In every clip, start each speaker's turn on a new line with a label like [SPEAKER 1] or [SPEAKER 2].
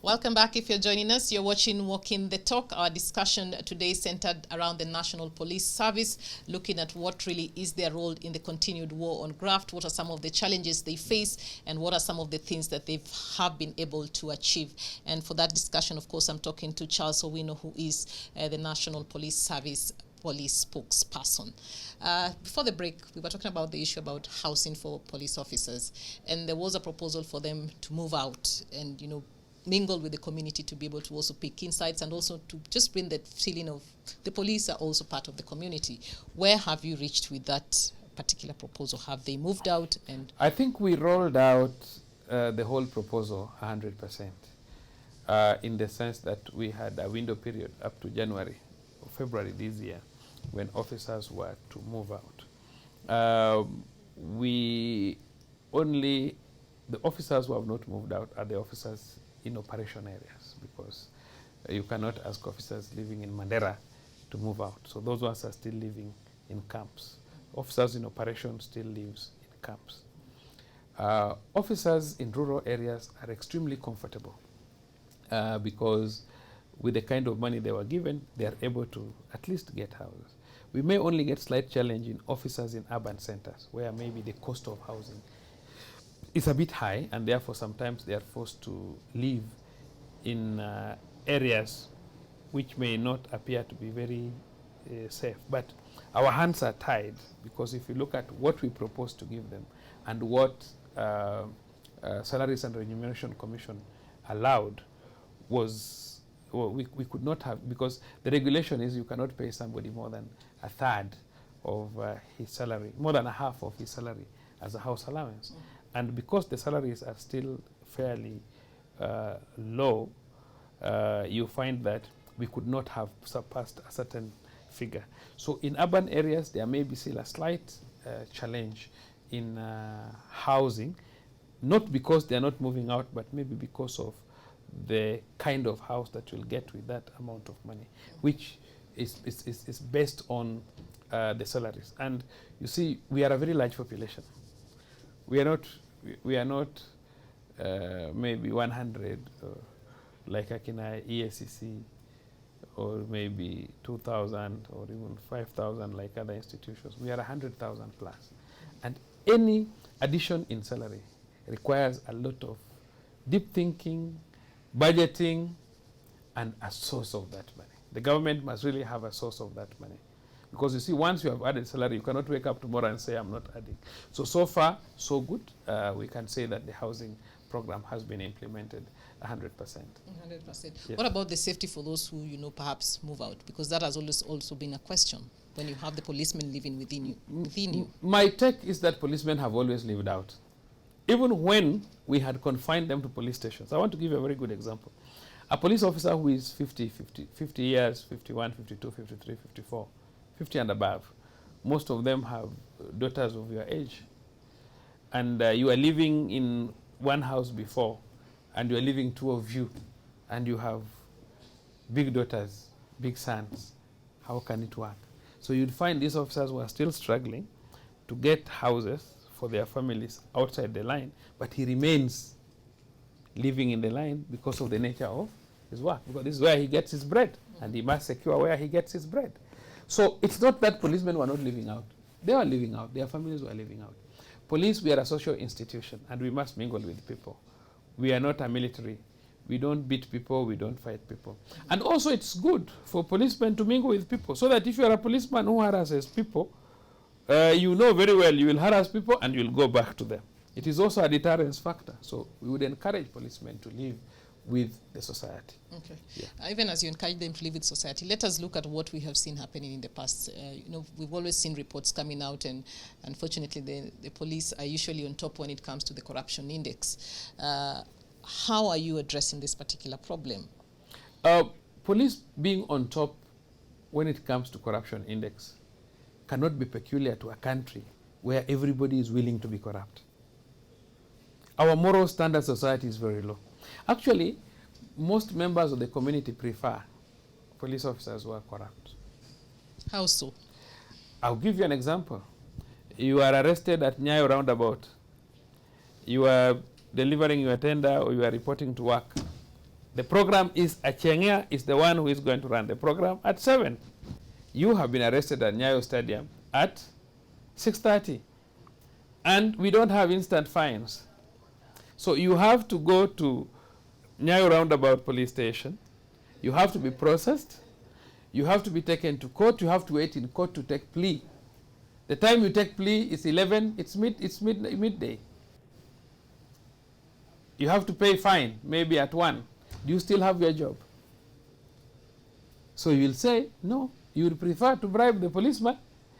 [SPEAKER 1] Welcome back. If you're joining us, you're watching Walking the Talk. Our discussion today centered around the National Police Service, looking at what really is their role in the continued war on graft, what are some of the challenges they face, and what are some of the things that they have been able to achieve. And for that discussion, of course, I'm talking to Charles Owino, who is the National Police Service police spokesperson. Before the break, we were talking about the issue about housing for police officers, and there was a proposal for them to move out and, you know, mingle with the community to be able to also pick insights and also to just bring that feeling of the police are also part of the community. Where have you reached with that particular proposal? Have they moved out? And
[SPEAKER 2] I think we rolled out the whole proposal 100%, in the sense that we had a window period up to January or February this year when officers were to move out. The officers who have not moved out are the officers in operation areas, because you cannot ask officers living in Mandera to move out. So those ones are still living in camps. Officers in operation still lives in camps. Officers in rural areas are extremely comfortable because with the kind of money they were given, they are able to at least get houses. We may only get slight challenge in officers in urban centers where maybe the cost of housing is a bit high, and therefore sometimes they are forced to live in areas which may not appear to be very safe. But our hands are tied, because if you look at what we propose to give them and what Salaries and Remuneration Commission allowed was, well, we could not have, because the regulation is you cannot pay somebody more than a third of his salary, more than a half of his salary as a house allowance. And because the salaries are still fairly low, you find that we could not have surpassed a certain figure. So in urban areas, there may be still a slight challenge in housing, not because they are not moving out, but maybe because of the kind of house that you'll get with that amount of money, which is based on the salaries. And you see, we are a very large population. We are not maybe 100 like Akina EACC, or maybe 2,000 or even 5,000 like other institutions. We are 100,000 plus. And any addition in salary requires a lot of deep thinking, budgeting, and a source of that money. The government must really have a source of that money. Because you see, once you have added salary, you cannot wake up tomorrow and say, I'm not adding. So far, so good. We can say that the housing program has been implemented 100%. 100%.
[SPEAKER 1] Yes. What about the safety for those who, you know, perhaps move out? Because that has always also been a question when you have the policemen living within you.
[SPEAKER 2] My take is that policemen have always lived out. Even when we had confined them to police stations. I want to give you a very good example. A police officer who is 50 years, 51, 52, 53, 54, 50 and above, most of them have daughters of your age. And you are living in one house before, and you are living two of you, and you have big daughters, big sons. How can it work? So you'd find these officers who are still struggling to get houses for their families outside the line, but he remains living in the line because of the nature of his work, because this is where he gets his bread, and he must secure where he gets his bread. So it's not that policemen were not living out. They were living out. Their families were living out. Police, we are a social institution, and we must mingle with people. We are not a military. We don't beat people. We don't fight people. And also, it's good for policemen to mingle with people, so that if you are a policeman who harasses people, you know very well you will harass people and you will go back to them. It is also a deterrence factor. So we would encourage policemen to live with the society.
[SPEAKER 1] Okay. Yeah. Even as you encourage them to live with society, let us look at what we have seen happening in the past. You know, we've always seen reports coming out, and unfortunately the police are usually on top when it comes to the corruption index. How are you addressing this particular problem?
[SPEAKER 2] Police being on top when it comes to corruption index cannot be peculiar to a country where everybody is willing to be corrupt. Our moral standard society is very low. Actually, most members of the community prefer police officers who are corrupt.
[SPEAKER 1] How so?
[SPEAKER 2] I'll give you an example. You are arrested at Nyayo roundabout. You are delivering your tender or you are reporting to work. The program is Achienga is the one who is going to run the program at 7. You have been arrested at Nyayo Stadium at 6:30. And we don't have instant fines. So you have to go to Nyayo Roundabout Police Station. You have to be processed. You have to be taken to court. You have to wait in court to take plea. The time you take plea is 11, it's midday. You have to pay fine, maybe at 1. Do you still have your job? So you will say, no, you will prefer to bribe the policeman.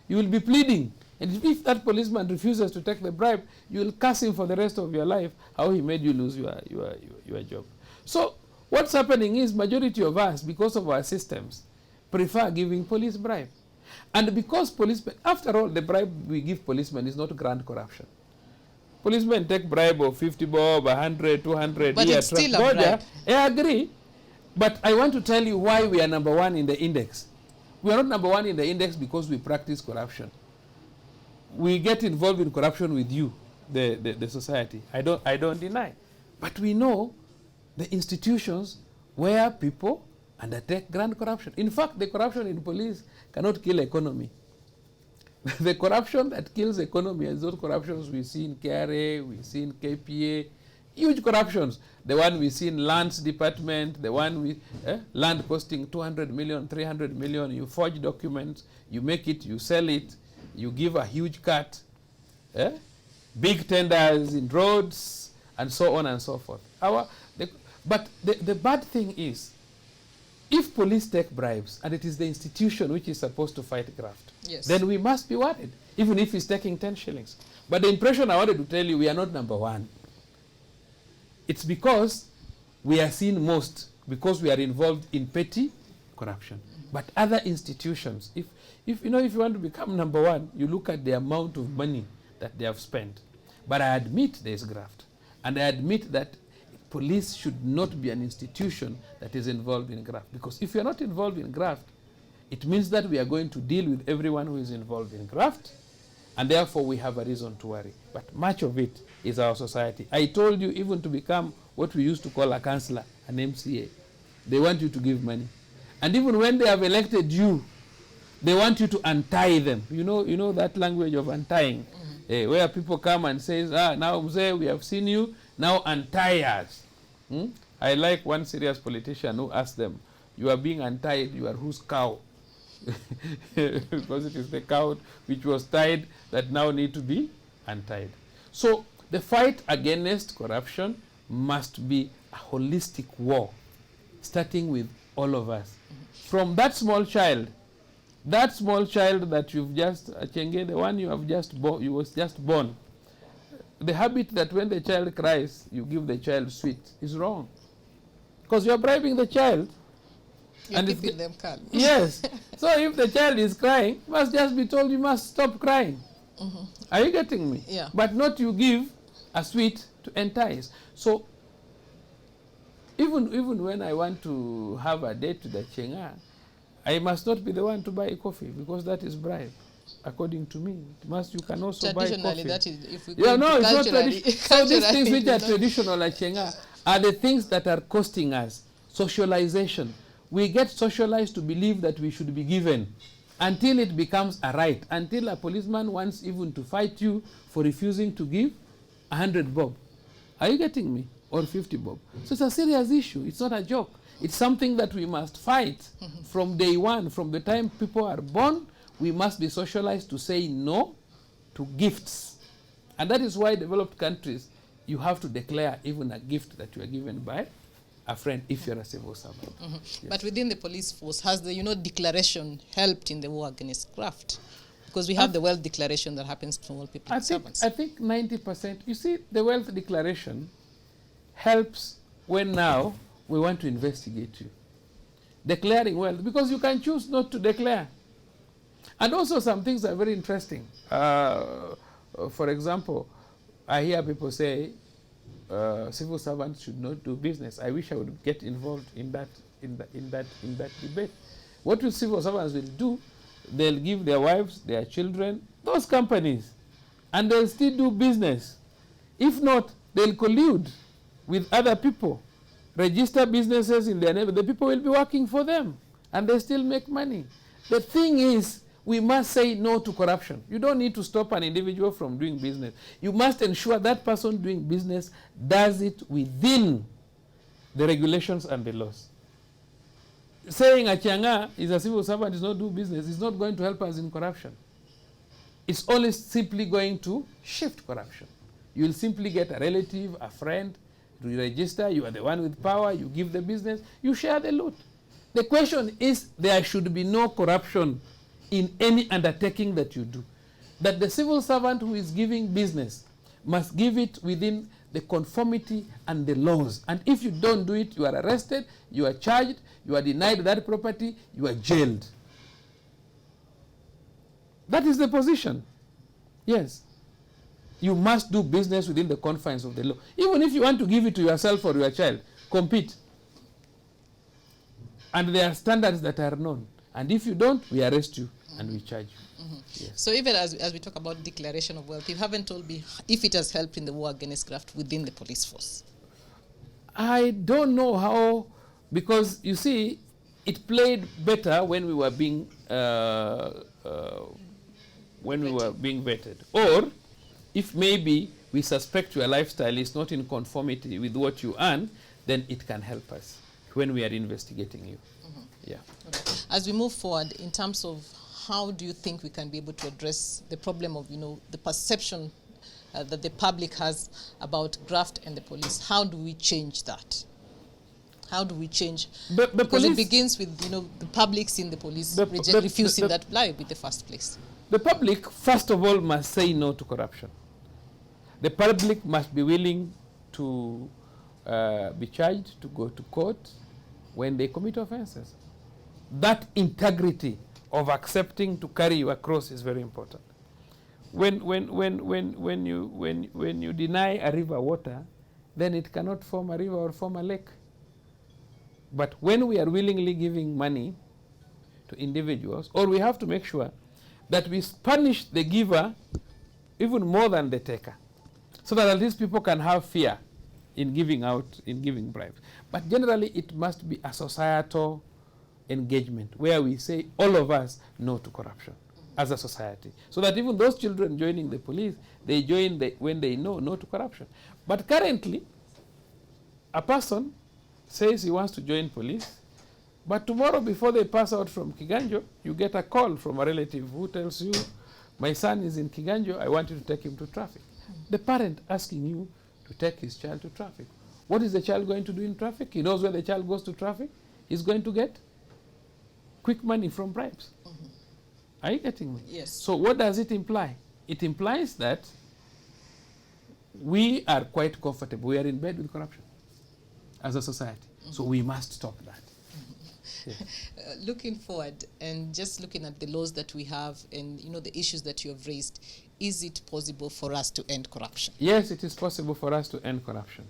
[SPEAKER 2] You will be pleading. And if that policeman refuses to take the bribe, you will curse him for the rest of your life, how he made you lose your job. So what's happening is majority of us, because of our systems, prefer giving police bribe. And because policemen, after all, the bribe we give policemen is not grand corruption. Policemen take bribe of 50 bob, 100, 200.
[SPEAKER 1] But it's still a bribe.
[SPEAKER 2] I agree. But I want to tell you why we are number 1 in the index. We are not number 1 in the index because we practice corruption. We get involved in corruption with you, the society. I don't deny. But we know the institutions where people undertake grand corruption. In fact, the corruption in police cannot kill economy. The corruption that kills economy is those corruptions we see in KRA, we see in KPA, huge corruptions. The one we see in lands department, the one with land costing 200 million, 300 million, you forge documents, you make it, you sell it, you give a huge cut, big tenders in roads, and so on and so forth. But the bad thing is, if police take bribes, and it is the institution which is supposed to fight graft,
[SPEAKER 1] yes, then
[SPEAKER 2] we must be worried, even if he's taking 10 shillings. But the impression I wanted to tell you, we are not number 1. It's because we are seen most, because we are involved in petty corruption. But other institutions, if you want to become number 1, you look at the amount of money that they have spent. But I admit there is graft. And I admit that police should not be an institution that is involved in graft. Because if you are not involved in graft, it means that we are going to deal with everyone who is involved in graft, and therefore we have a reason to worry. But much of it is our society. I told you, even to become what we used to call a councillor, an MCA, they want you to give money. And even when they have elected you, they want you to untie them. You know that language of untying, where people come and say, now Mzee, we have seen you, now untie us. I like one serious politician who asked them, you are being untied, you are whose cow? Because it is the cow which was tied that now need to be untied. So the fight against corruption must be a holistic war, starting with all of us. From that small child that you've just, Achienga, the one you was just born, the habit that when the child cries, you give the child sweet is wrong. Because you are bribing the child.
[SPEAKER 1] You're keeping them calm.
[SPEAKER 2] Yes. So if the child is crying, must just be told you must stop crying. Are you getting me?
[SPEAKER 1] Yeah.
[SPEAKER 2] But not you give a sweet to entice. So even when I want to have a date with the Achienga, I must not be the one to buy coffee, because that is bribe. According to me, you can also buy coffee.
[SPEAKER 1] Traditionally, that is, if we
[SPEAKER 2] it's not
[SPEAKER 1] traditional.
[SPEAKER 2] So these things which are traditional, Achienga, are the things that are costing us. Socialization. We get socialized to believe that we should be given until it becomes a right, until a policeman wants even to fight you for refusing to give 100 bob. Are you getting me? Or 50 bob. So it's a serious issue. It's not a joke. It's something that we must fight from day one. From the time people are born, we must be socialized to say no to gifts. And that is why developed countries, you have to declare even a gift that you are given by a friend if you're a civil servant. Yes.
[SPEAKER 1] But within the police force, has the declaration helped in the war against graft? Because we have the wealth declaration that happens to all people. I
[SPEAKER 2] think 90%. You see, the wealth declaration helps when now we want to investigate you. Declaring wealth, because you can choose not to declare. And also some things are very interesting. For example, I hear people say civil servants should not do business. I wish I would get involved in that debate. What will civil servants will do? They'll give their wives, their children, those companies, and they'll still do business. If not, they'll collude with other people. register businesses in their neighborhood, the people will be working for them and they still make money. The thing is, we must say no to corruption. You don't need to stop an individual from doing business. You must ensure that person doing business does it within the regulations and the laws. Saying Achienga is a civil servant does not do business is not going to help us in corruption. It's only simply going to shift corruption. You will simply get a relative, a friend, you register, you are the one with power, you give the business, you share the loot. The question is, there should be no corruption in any undertaking that you do. That the civil servant who is giving business must give it within the conformity and the laws. And if you don't do it, you are arrested, you are charged, you are denied that property, you are jailed. That is the position. Yes. You must do business within the confines of the law. Even if you want to give it to yourself or your child, compete. And there are standards that are known. And if you don't, we arrest you and we charge you. Yes.
[SPEAKER 1] So even as we talk about declaration of wealth, you haven't told me if it has helped in the war against graft within the police force.
[SPEAKER 2] I don't know how, because you see, it played better when we were being vetted. Or if maybe we suspect your lifestyle is not in conformity with what you earn, then it can help us when we are investigating you. Yeah.
[SPEAKER 1] Okay. As we move forward, in terms of how do you think we can be able to address the problem of, the perception that the public has about graft and the police? How do we change that? How do we change? Because it begins with, the public's in the police refusing that bribe in the first place.
[SPEAKER 2] The public, first of all, must say no to corruption. The public must be willing to be charged, to go to court when they commit offenses. That integrity of accepting to carry you across is very important. When you deny a river water, then it cannot form a river or form a lake. But when we are willingly giving money to individuals, or we have to make sure that we punish the giver even more than the taker, so that at least people can have fear in giving bribes. But generally, it must be a societal engagement where we say all of us no to corruption as a society, so that even those children joining the police, they join when they know no to corruption. But currently, a person says he wants to join police, but tomorrow before they pass out from Kiganjo, you get a call from a relative who tells you, my son is in Kiganjo, I want you to take him to traffic. The parent asking you to take his child to traffic. What is the child going to do in traffic? He knows where the child goes to traffic. He's going to get quick money from bribes. Are you getting me?
[SPEAKER 1] Yes.
[SPEAKER 2] So what does it imply? It implies that we are quite comfortable. We are in bed with corruption as a society. So we must stop that. Yes.
[SPEAKER 1] Looking forward and just looking at the laws that we have and the issues that you have raised, is it possible for us to end corruption?
[SPEAKER 2] Yes, it is possible for us to end corruption.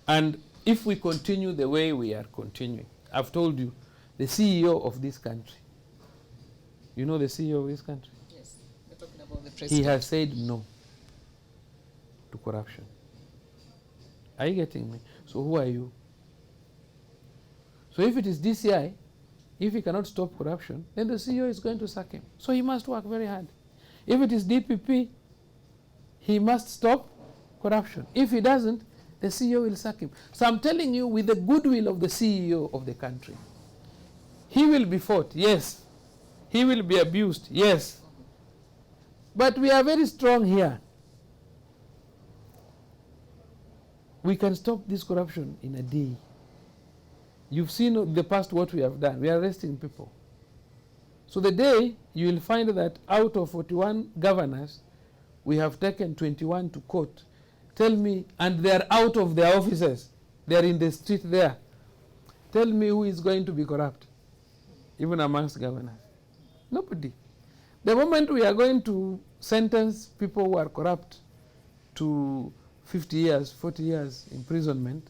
[SPEAKER 2] And if we continue the way we are continuing, I've told you, the CEO of this country, the CEO of this country?
[SPEAKER 1] Yes, we're talking about the president.
[SPEAKER 2] He has said no to corruption. Are you getting me? So who are you? So if it is DCI, if he cannot stop corruption, then the CEO is going to sack him. So he must work very hard. If it is DPP, he must stop corruption. If he doesn't, the CEO will sack him. So I'm telling you, with the goodwill of the CEO of the country, he will be fought, yes. He will be abused, yes. But we are very strong here. We can stop this corruption in a day. You've seen the past what we have done. We are arresting people. So the day you will find that out of 41 governors, we have taken 21 to court. Tell me, and they are out of their offices. They are in the street there. Tell me who is going to be corrupt, even amongst governors. Nobody. The moment we are going to sentence people who are corrupt to 50 years, 40 years imprisonment,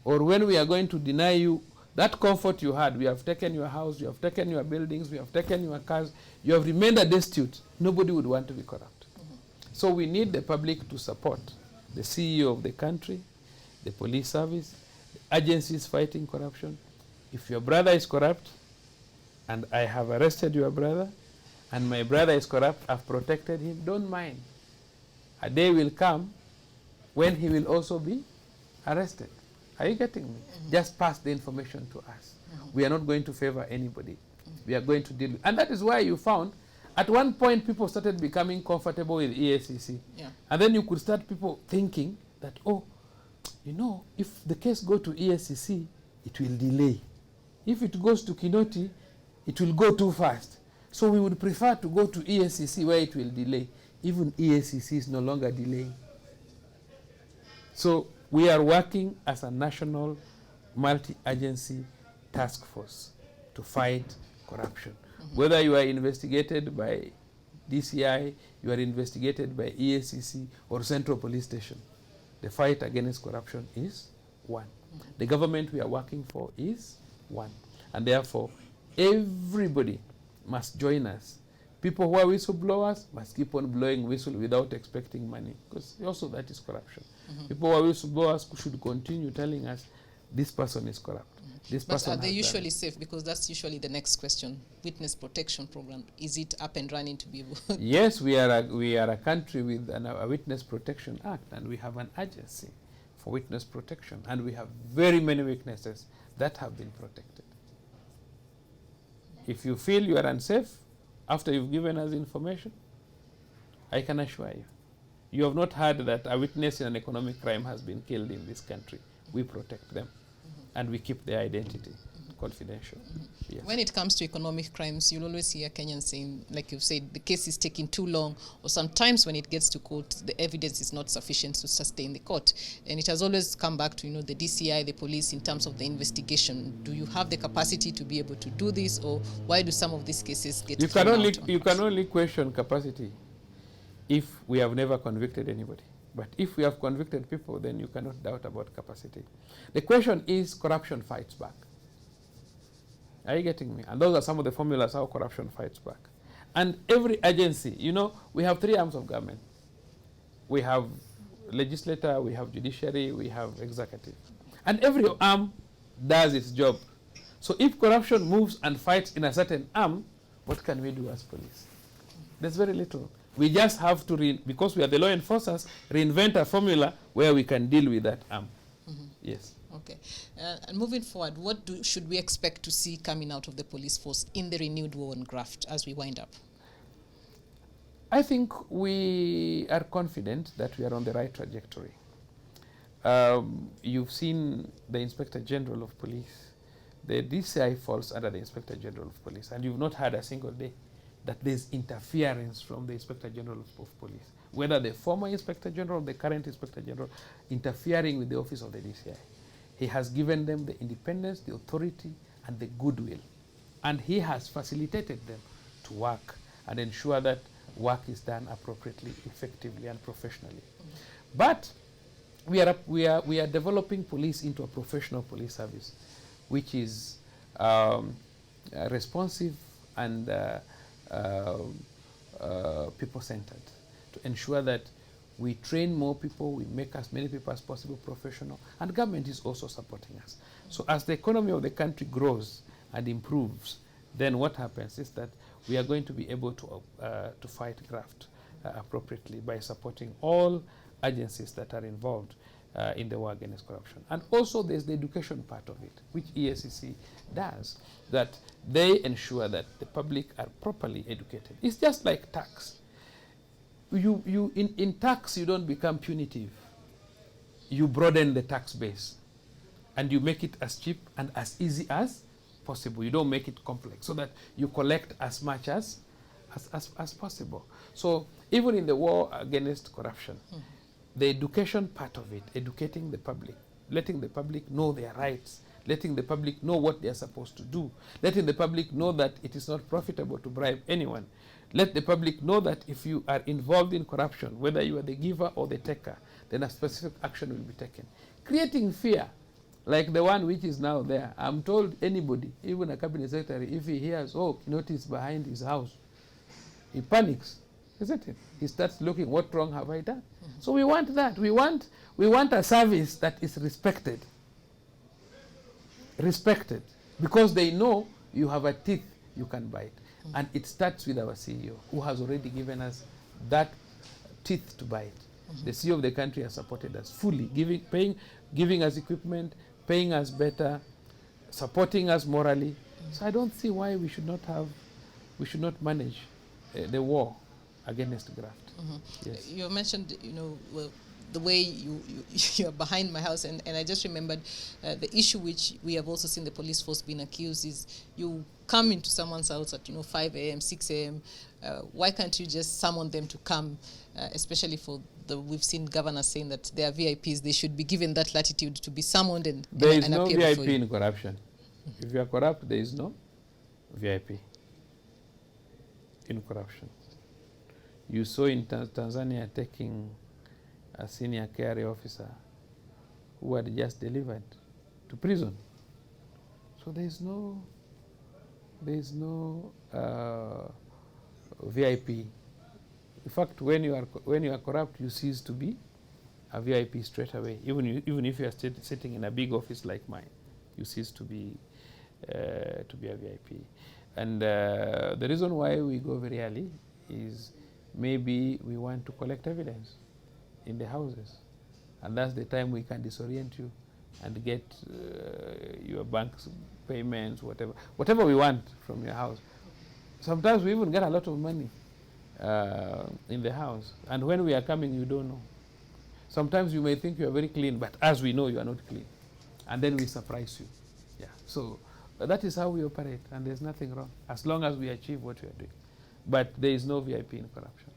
[SPEAKER 2] or when we are going to deny you that comfort you had, we have taken your house, we have taken your buildings, we have taken your cars, you have remained a destitute, nobody would want to be corrupt. So we need the public to support the CEO of the country, the police service, agencies fighting corruption. If your brother is corrupt, and I have arrested your brother, and my brother is corrupt, I've protected him, don't mind. A day will come when he will also be arrested. Are you getting me? Just pass the information to us. We are not going to favor anybody. We are going to deal with, and that is why you found at one point people started becoming comfortable with EACC. Yeah. And then you could start people thinking that, oh, you know, if the case go to EACC, it will delay. If it goes to Kinoti, it will go too fast. So we would prefer to go to EACC where it will delay. Even EACC is no longer delaying. So we are working as a national multi-agency task force to fight corruption. Whether you are investigated by DCI, you are investigated by EACC or Central Police Station, the fight against corruption is one. The government we are working for is one. And therefore, everybody must join us. People who are whistleblowers must keep on blowing whistle without expecting money, because also that is corruption. People who are whistleblowers should continue telling us this person is corrupt. This person
[SPEAKER 1] are they usually safe? Because that's usually the next question. Witness protection program, is it up and running to be able?
[SPEAKER 2] Yes, we are a country with a Witness Protection Act, and we have an agency for witness protection, and we have very many witnesses that have been protected. If you feel you are unsafe after you've given us information, I can assure you, you have not heard that a witness in an economic crime has been killed in this country. We protect them, and we keep their identity confidential. Yes.
[SPEAKER 1] When it comes to economic crimes, you'll always hear Kenyans saying, like you've said, the case is taking too long, or sometimes when it gets to court, the evidence is not sufficient to sustain the court. And it has always come back to, the DCI, the police, in terms of the investigation. Do you have the capacity to be able to do this, or why do some of these cases get
[SPEAKER 2] you can only question capacity if we have never convicted anybody. But if we have convicted people, then you cannot doubt about capacity. The question is, corruption fights back. Are you getting me? And those are some of the formulas how corruption fights back. And every agency, we have three arms of government. We have legislature, we have judiciary, we have executive. And every arm does its job. So if corruption moves and fights in a certain arm, what can we do as police? There's very little. We just have to, because we are the law enforcers, reinvent a formula where we can deal with that arm. Yes.
[SPEAKER 1] Okay. And moving forward, what should we expect to see coming out of the police force in the renewed war on graft as we wind up?
[SPEAKER 2] I think we are confident that we are on the right trajectory. You've seen the Inspector General of Police. The DCI falls under the Inspector General of Police, and you've not had a single day that there's interference from the Inspector General of Police, whether the former Inspector General or the current Inspector General interfering with the office of the DCI. He has given them the independence, the authority, and the goodwill. And he has facilitated them to work and ensure that work is done appropriately, effectively, and professionally. But we are developing police into a professional police service, which is responsive and people-centered, to ensure that we train more people, we make as many people as possible professional, and government is also supporting us. So as the economy of the country grows and improves, then what happens is that we are going to be able to fight graft appropriately by supporting all agencies that are involved in the war against corruption. And also there's the education part of it, which EACC does, that they ensure that the public are properly educated. It's just like tax. In tax, you don't become punitive. You broaden the tax base, and you make it as cheap and as easy as possible. You don't make it complex, so that you collect as much as possible. So even in the war against corruption, the education part of it, educating the public, letting the public know their rights, letting the public know what they are supposed to do, letting the public know that it is not profitable to bribe anyone. Let the public know that if you are involved in corruption, whether you are the giver or the taker, then a specific action will be taken. Creating fear, like the one which is now there. I'm told anybody, even a cabinet secretary, if he hears, oh, notice behind his house, he panics, isn't it? He starts looking, what wrong have I done? So we want that. We want a service that is respected. respected, because they know you have a teeth you can bite. And it starts with our CEO, who has already given us that teeth to bite. The CEO of the country has supported us fully, giving us equipment, paying us better, supporting us morally. So I don't see why we should not manage the war against graft. Yes.
[SPEAKER 1] You mentioned, well, the way you're behind my house, and I just remembered the issue which we have also seen the police force being accused is you come into someone's house at 5 a.m., 6 a.m. Why can't you just summon them to come, especially for we've seen governors saying that they are VIPs, they should be given that latitude to be summoned and
[SPEAKER 2] there is
[SPEAKER 1] and
[SPEAKER 2] no
[SPEAKER 1] appear
[SPEAKER 2] VIP
[SPEAKER 1] before you.
[SPEAKER 2] in corruption. If you are corrupt, there is no VIP in corruption. You saw in Tanzania taking a senior KRA officer who had just delivered to prison. So there is no VIP. In fact, when you are corrupt, you cease to be a VIP straight away. Even if you are sitting in a big office like mine, you cease to be a VIP. And the reason why we go very early is maybe we want to collect evidence in the houses, and that's the time we can disorient you and get your bank's payments, whatever we want from your house. Sometimes we even get a lot of money in the house, and when we are coming, you don't know. Sometimes you may think you are very clean, but as we know, you are not clean, and then we surprise you. Yeah. So that is how we operate, and there's nothing wrong as long as we achieve what we are doing. But there is no VIP in corruption.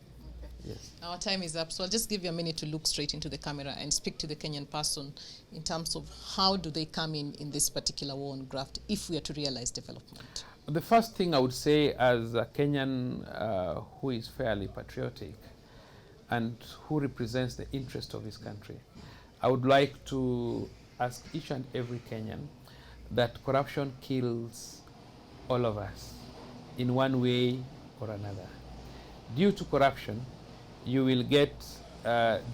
[SPEAKER 2] Yes.
[SPEAKER 1] Our time is up, so I'll just give you a minute to look straight into the camera and speak to the Kenyan person in terms of how do they come in this particular war on graft if we are to realize development.
[SPEAKER 2] The first thing I would say, as a Kenyan who is fairly patriotic and who represents the interest of his country, I would like to ask each and every Kenyan that corruption kills all of us in one way or another. Due to corruption, you will get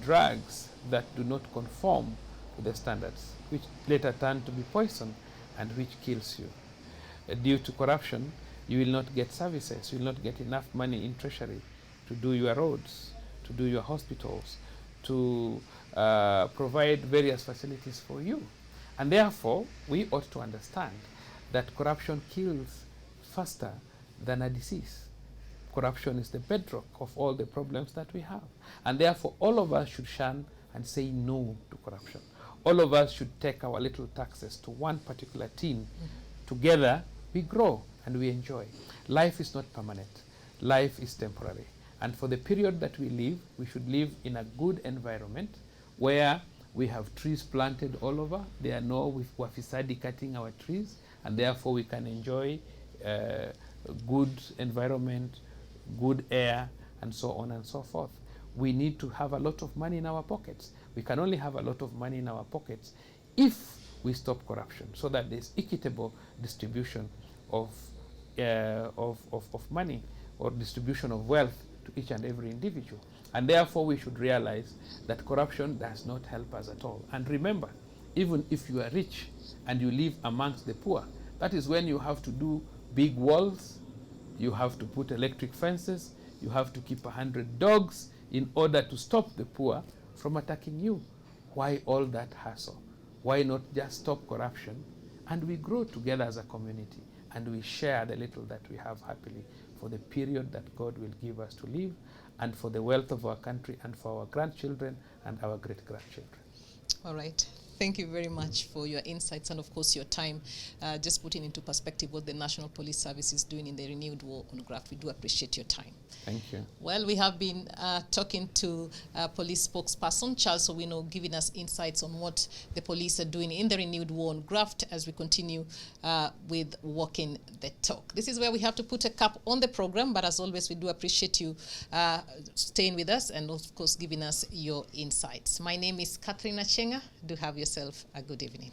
[SPEAKER 2] drugs that do not conform to the standards, which later turn to be poison and which kills you. Due to corruption, you will not get services, you will not get enough money in treasury to do your roads, to do your hospitals, to provide various facilities for you. And therefore, we ought to understand that corruption kills faster than a disease. Corruption is the bedrock of all the problems that we have. And therefore, all of us should shun and say no to corruption. All of us should take our little taxes to one particular tin. Together, we grow and we enjoy. Life is not permanent. Life is temporary. And for the period that we live, we should live in a good environment where we have trees planted all over. There are no wafisadi cutting our trees, and therefore we can enjoy good environment, good air, and so on and so forth. We need to have a lot of money in our pockets. We can only have a lot of money in our pockets if we stop corruption, so that there's equitable distribution of money or distribution of wealth to each and every individual. And therefore, we should realize that corruption does not help us at all. And remember, even if you are rich and you live amongst the poor, that is when you have to do big walls, you have to put electric fences, you have to keep 100 dogs in order to stop the poor from attacking you. Why all that hassle? Why not just stop corruption and we grow together as a community and we share the little that we have happily for the period that God will give us to live, and for the wealth of our country and for our grandchildren and our great-grandchildren.
[SPEAKER 1] All right. Thank you very much for your insights and, of course, your time. Just putting into perspective what the National Police Service is doing in the renewed war on graft. We do appreciate your time.
[SPEAKER 2] Thank you.
[SPEAKER 1] Well, we have been talking to police spokesperson Charles Owino, giving us insights on what the police are doing in the renewed war on graft as we continue with Walking the Talk. This is where we have to put a cap on the program, but as always, we do appreciate you staying with us and, of course, giving us your insights. My name is Catherine Achienga. Do have yourself a good evening.